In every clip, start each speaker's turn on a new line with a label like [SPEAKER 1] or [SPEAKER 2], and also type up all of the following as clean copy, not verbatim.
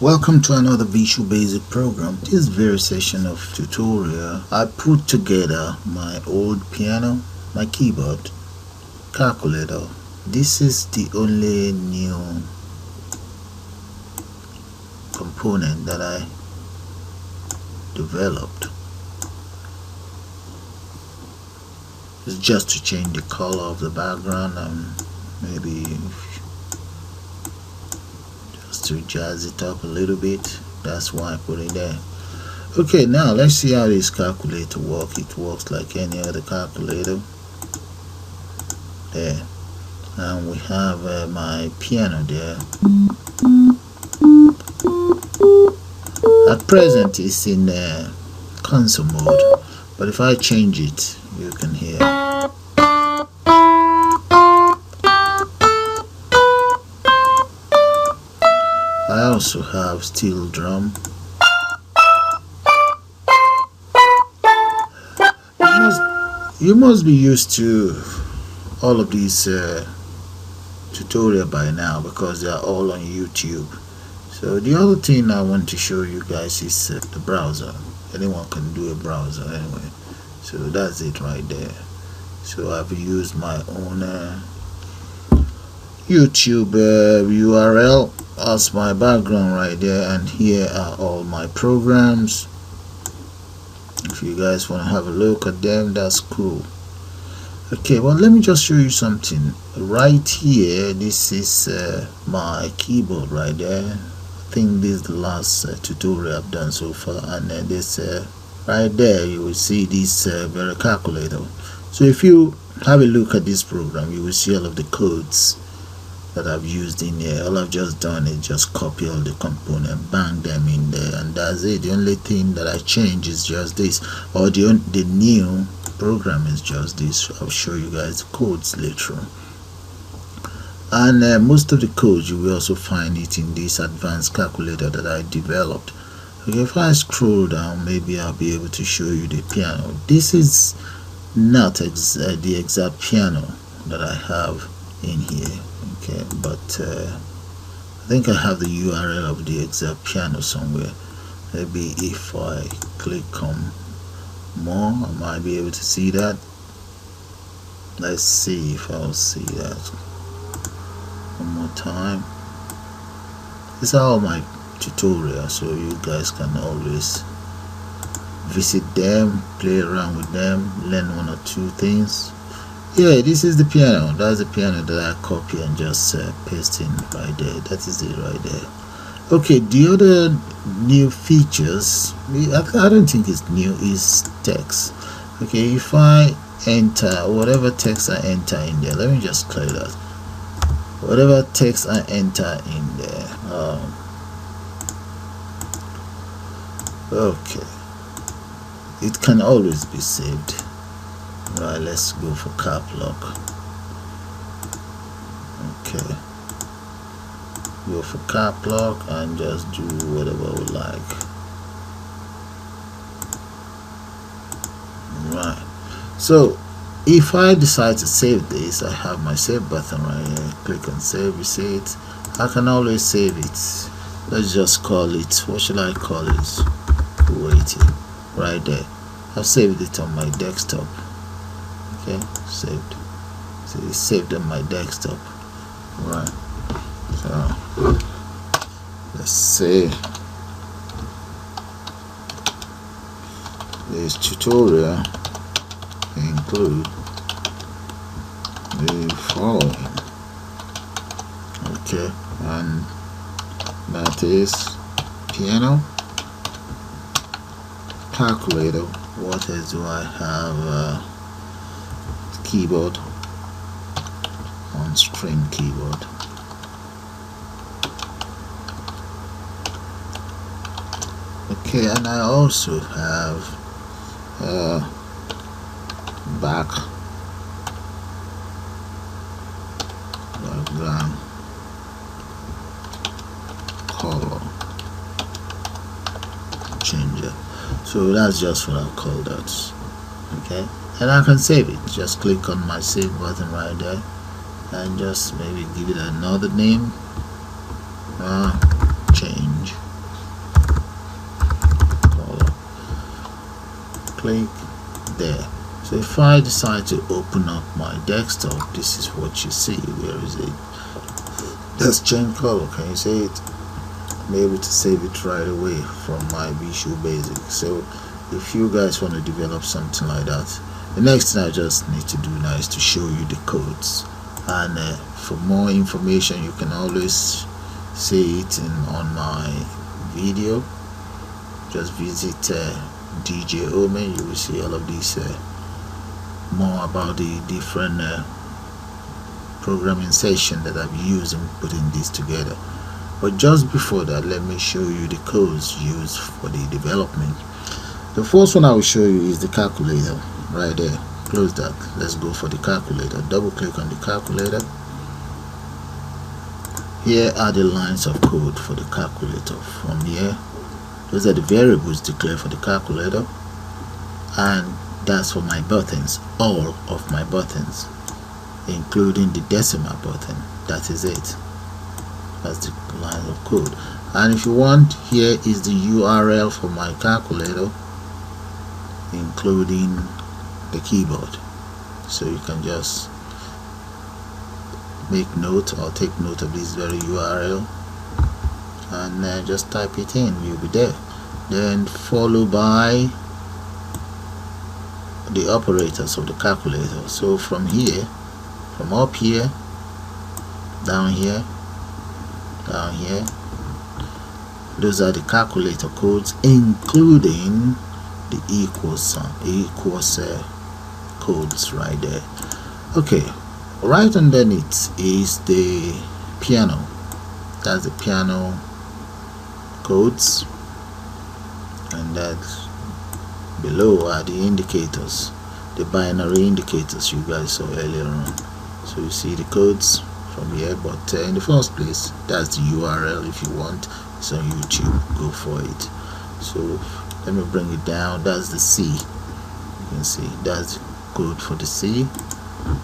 [SPEAKER 1] Welcome to another Visual Basic program. This very session of tutorial, I put together my old piano, my keyboard, calculator. This is the only new component that I developed. It's just to change the color of the background and maybe to jazz it up a little bit. That's why I put it there. Okay, now let's see how this calculator works. It works like any other calculator. There, and we have my piano there. At present it's in console mode, but if I change it, you can hear. I also have steel drum. You must be used to all of these tutorials by now because they are all on YouTube. So the other thing I want to show you guys is the browser. Anyone can do a browser anyway. So that's it right there. So I've used my own YouTube URL as my background right there, and here are all my programs. If you guys want to have a look at them, that's cool. Okay, well, let me just show you something right here. This is my keyboard right there. I think this is the last tutorial I've done so far, and then this right there you will see this very calculator. So if you have a look at this program, you will see all of the codes that I've used in here. All I've just done is just copy all the components, bang them in there, and that's it. The only thing that I change is just this, or the new program is just this. I'll show you guys the codes later on. And most of the codes you will also find it in this advanced calculator that I developed. Okay, if I scroll down, maybe I'll be able to show you the piano. This is not the exact piano that I have in here. Okay, but I think I have the URL of the exact piano somewhere. Maybe if I click on more, I might be able to see that. Let's see if I'll see that one more time. These are all my tutorials, so you guys can always visit them, play around with them, learn one or two things. Yeah, this is the piano. That's the piano that I copy and just paste in right there. That is it right there. Okay, the other new features, I don't think it's new, is text. Okay, if I enter whatever text I enter in there, let me just clear that. Whatever text I enter in there, okay, it can always be saved. Right, let's go for cap lock. Okay, go for cap lock and just do whatever we like. Right, so if I decide to save this, I have my save button right here. Click on save. You see it. I can always save it. Let's just call it, what should I call it? Waiting. Right there, I've saved it on my desktop. Okay, saved. So it's saved on my desktop. Right, so let's say this tutorial include the following. Okay, and that is piano, calculator. What else do I have? Keyboard, Onscreen Keyboard. Okay, and I also have background color changer. So that's just what I'll call that. Okay, and I can save it. Just click on my save button right there and just maybe give it another name, change. click there. So if I decide to open up my desktop, this is what you see. Where is it? Let's change color. Can you see it? I'm able to save it right away from my Visual Basic. So if you guys want to develop something like that, the next thing I just need to do now is to show you the codes. And for more information, you can always see it on my video. Just visit DJ Omen. You will see all of these more about the different programming session that I've used in putting this together. But just before that, let me show you the codes used for the development. The first one I will show you is the calculator right there. Close that. Let's go for the calculator. Double click on the calculator. Here are the lines of code for the calculator. From here, those are the variables declared for the calculator, and that's for my buttons, all of my buttons, including the decimal button. That is it. That's the line of code. And if you want, here is the URL for my calculator, including the keyboard. So you can just make note or take note of this very URL and just type it in. You'll be there. Then followed by the operators of the calculator. So from here, from up here, down here, down here, those are the calculator codes, including the equals codes right there. Okay, right underneath is the piano. That's the piano codes, and that's below are the indicators, the binary indicators you guys saw earlier on. So you see the codes from here, but in the first place, that's the URL. If you want, it's on YouTube, go for it. So let me bring it down. That's the C. You can see that's the code for the C.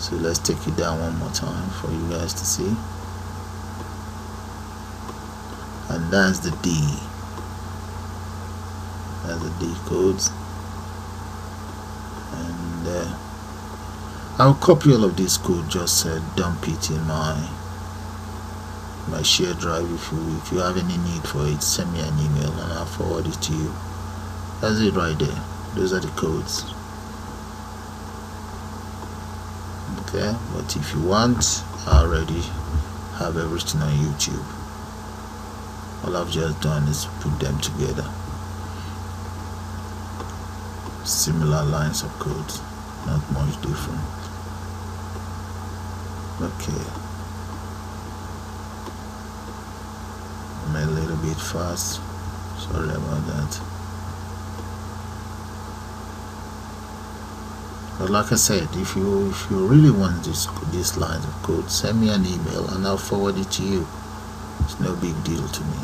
[SPEAKER 1] So let's take it down one more time for you guys to see. And that's the D. That's the D codes. And I'll copy all of this code, just dump it in my share drive. If you have any need for it, send me an email and I'll forward it to you. That's it right there. Those are the codes. Okay, but if you want, I already have everything on YouTube. All I've just done is put them together. Similar lines of codes, not much different. Okay, I'm a little bit fast, sorry about that. But like I said, if you really want these lines of code, send me an email and I'll forward it to you. It's no big deal to me.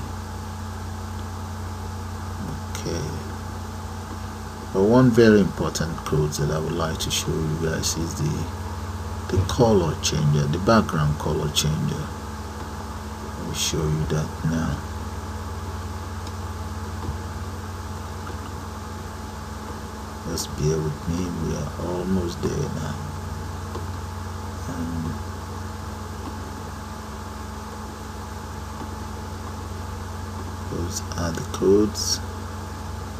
[SPEAKER 1] Okay. But one very important code that I would like to show you guys is the color changer, the background color changer. Let me show you that now. Just bear with me, we are almost there now. Those are the codes.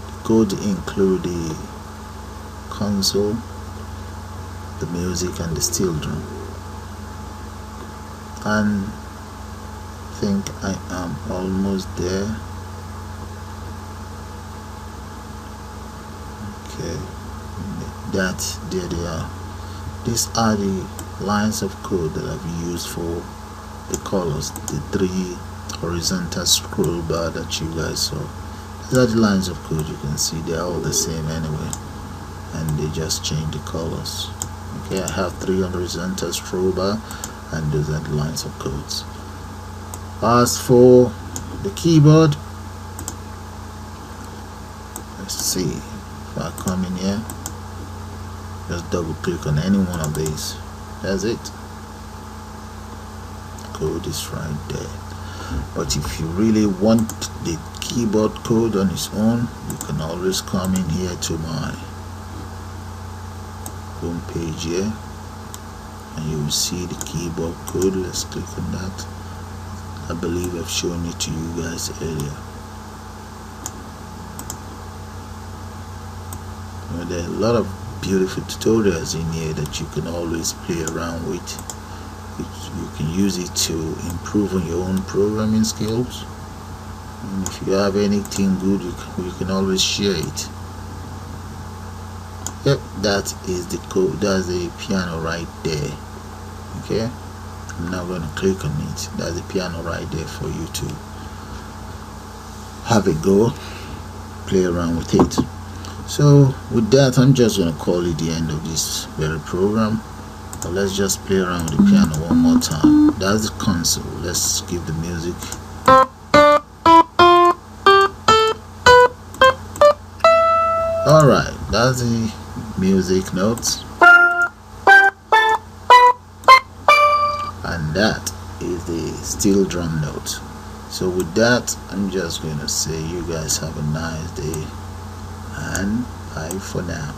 [SPEAKER 1] The codes include the console, the music, and the steel drum. And I think I am almost there. Okay, there they are. These are the lines of code that I've used for the colors, the three horizontal scroll bar that you guys saw. These are the lines of code. You can see they're all the same anyway, and they just change the colors. Okay, I have 3 horizontal scroll bar, and those are the lines of codes. As for the keyboard, let's see. If I come in here, just double click on any one of these. That's it. Code is right there. But if you really want the keyboard code on its own, you can always come in here to my home page here, and you will see the keyboard code. Let's click on that. I believe I've shown it to you guys earlier. There are a lot of beautiful tutorials in here that you can always play around with. You can use it to improve on your own programming skills, and if you have anything good, you can always share it. Yep, that is the code. That's the piano right there. Okay, I'm now going to click on it. That's the piano right there for you to have a go, play around with it. So with that, I'm just going to call it the end of this very program. But let's just play around with the piano one more time. That's the console. Let's give the music. Alright, that's the music notes. And that is the steel drum note. So with that, I'm just going to say you guys have a nice day, and bye for now.